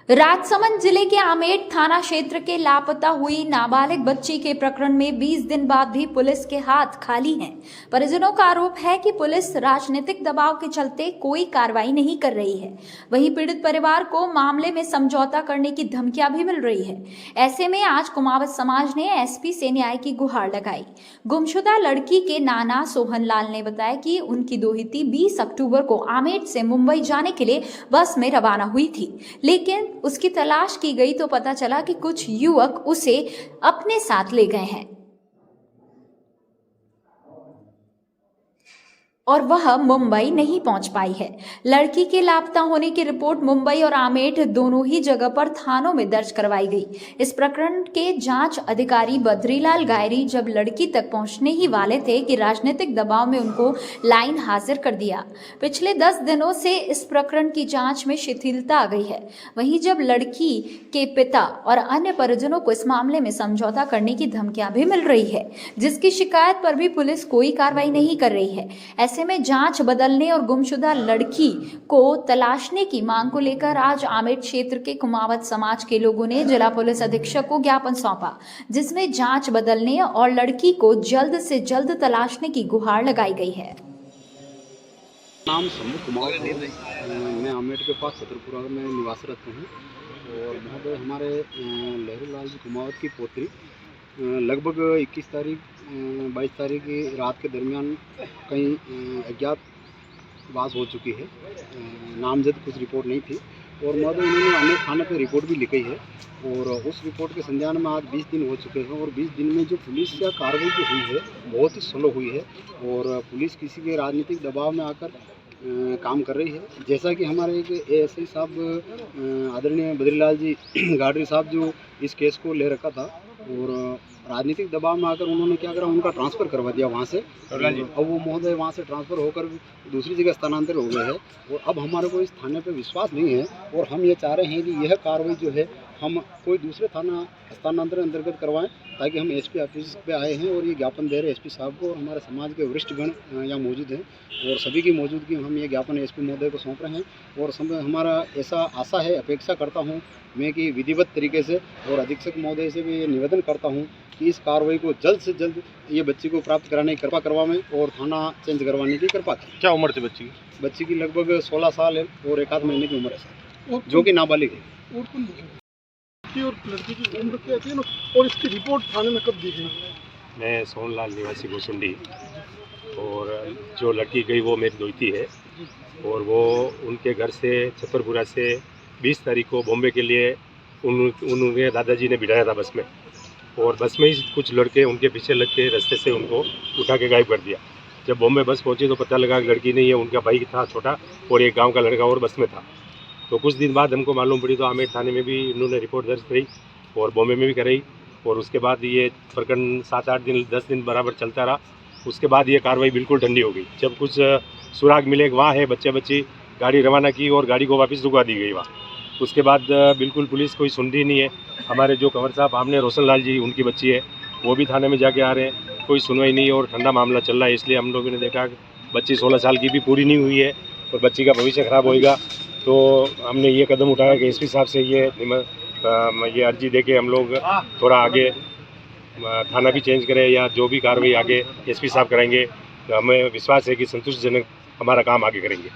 राजसमंद जिले के आमेर थाना क्षेत्र के लापता हुई नाबालिग बच्ची के प्रकरण में 20 दिन बाद भी पुलिस के हाथ खाली हैं। परिजनों का आरोप है कि पुलिस राजनीतिक दबाव के चलते कोई कार्रवाई नहीं कर रही है। वहीं पीड़ित परिवार को मामले में समझौता करने की धमकियां भी मिल रही है। ऐसे में आज कुमावत समाज ने एसपी से न्याय की गुहार लगाई। गुमशुदा लड़की के नाना सोहन लाल ने बताया कि उनकी दोहिती 20 अक्टूबर को आमेर से मुंबई जाने के लिए बस में रवाना हुई थी, लेकिन उसकी तलाश की गई तो पता चला कि कुछ युवक उसे अपने साथ ले गए हैं और वह मुंबई नहीं पहुंच पाई है। लड़की के लापता होने की रिपोर्ट मुंबई और आमेर दोनों ही जगह पर थानों में दर्ज करवाई गई। इस प्रकरण के जांच अधिकारी बद्रीलाल गायरी जब लड़की तक पहुंचने ही वाले थे कि राजनीतिक दबाव में उनको लाइन हाजिर कर दिया। पिछले 10 दिनों से इस प्रकरण की जांच में शिथिलता आ गई है। वहीं जब लड़की के पिता और अन्य परिजनों को इस मामले में समझौता करने की धमकियां भी मिल रही है, जिसकी शिकायत पर भी पुलिस कोई कार्रवाई नहीं कर रही है। ऐसे में जांच बदलने और गुमशुदा लड़की को तलाशने की मांग को लेकर आज आमेर क्षेत्र के कुमावत समाज के लोगों ने जिला पुलिस अधीक्षक को ज्ञापन सौंपा, जिसमें जांच बदलने और लड़की को जल्द से जल्द तलाशने की गुहार लगाई गई है। नाम शंभू कुमार है। मैं आमेर के पास छतरपुरा में निवासरत हूँ और महोदय हमारे लहरू लाल जी कुमावत की पोत्री लगभग 21 तारीख 22 तारीख की रात के दरमियान कहीं अज्ञात वास हो चुकी है। नामजद कुछ रिपोर्ट नहीं थी और महोदय उन्होंने आमेर थाने पे रिपोर्ट भी लिखी है और उस रिपोर्ट के संज्ञान में आज 20 दिन हो चुके हैं और 20 दिन में जो पुलिस या कार्रवाई जो हुई है बहुत ही स्लो हुई है और पुलिस किसी के राजनीतिक दबाव में आकर काम कर रही है। जैसा कि हमारे एक एएसआई साहब आदरणीय बद्रीलाल जी गाडरी साहब जो इस केस को ले रखा था और राजनीतिक दबाव में आकर उन्होंने क्या करा, उनका ट्रांसफ़र करवा दिया वहाँ से। अब वो महोदय वहाँ से ट्रांसफ़र होकर दूसरी जगह स्थानांतरित हो गए हैं और अब हमारे को इस थाने पे विश्वास नहीं है और हम ये चाह रहे हैं कि यह कार्रवाई जो है हम कोई दूसरे थाना स्थानांतरण अंतर्गत करवाएं, ताकि हम एसपी ऑफिस पे आए हैं और ये ज्ञापन दे रहे हैं एसपी साहब को और हमारे समाज के वरिष्ठगण यहाँ मौजूद हैं और सभी की मौजूदगी में हम ये ज्ञापन एसपी महोदय को सौंप रहे हैं और हमारा ऐसा आशा है, अपेक्षा करता हूँ मैं कि विधिवत तरीके से और अधीक्षक महोदय से भी ये निवेदन करता हूँ कि इस कार्रवाई को जल्द से जल्द ये बच्ची को प्राप्त कराने की कृपा करवाएं और थाना चेंज करवाने की कृपा करें। क्या उम्र थी बच्ची की? बच्ची की लगभग 16 साल है और 1 आध महीने की उम्र है, जो कि नाबालिग है। और लड़की की उम्र क्या थी और इसकी रिपोर्ट थाने में कब दी गई? मैं सोहनलाल निवासी गोसुंडी और जो लड़की गई वो मेरी दोहिती है और वो उनके घर से छतरपुरा से 20 तारीख को बॉम्बे के लिए उन्होंने दादाजी ने बिठाया था बस में और बस में ही कुछ लड़के उनके पीछे लग के रास्ते से उनको उठा के गायब कर दिया। जब बॉम्बे बस पहुंची तो पता लगा कि लड़की नहीं है, उनका भाई था छोटा और एक गांव का लड़का और बस में था। तो कुछ दिन बाद हमको मालूम पड़ी तो आमेर थाने में भी इन्होंने रिपोर्ट दर्ज कराई और बॉम्बे में भी कराई और उसके बाद ये प्रकरण 7-8 दिन 10 दिन बराबर चलता रहा। उसके बाद ये कार्रवाई बिल्कुल ठंडी हो गई। जब कुछ सुराग मिले वहाँ है बच्ची गाड़ी रवाना की और गाड़ी को वापस रुकवा दी गई वहाँ। उसके बाद बिल्कुल पुलिस कोई सुन रही नहीं है। हमारे जो कंवर साहब हमने रोशन लाल जी उनकी बच्ची है वो भी थाने में जाके आ रहे हैं, कोई सुनवाई नहीं और ठंडा मामला चल रहा है। इसलिए हम लोगों ने देखा कि बच्ची 16 साल की भी पूरी नहीं हुई है और बच्ची का भविष्य खराब होएगा, तो हमने ये कदम उठाया कि एसपी साहब से ये अर्जी दे के हम लोग थोड़ा आगे थाना भी चेंज करें या जो भी कार्रवाई आगे एसपी साहब कराएंगे तो हमें विश्वास है कि संतुष्टिजनक हमारा काम आगे करेंगे।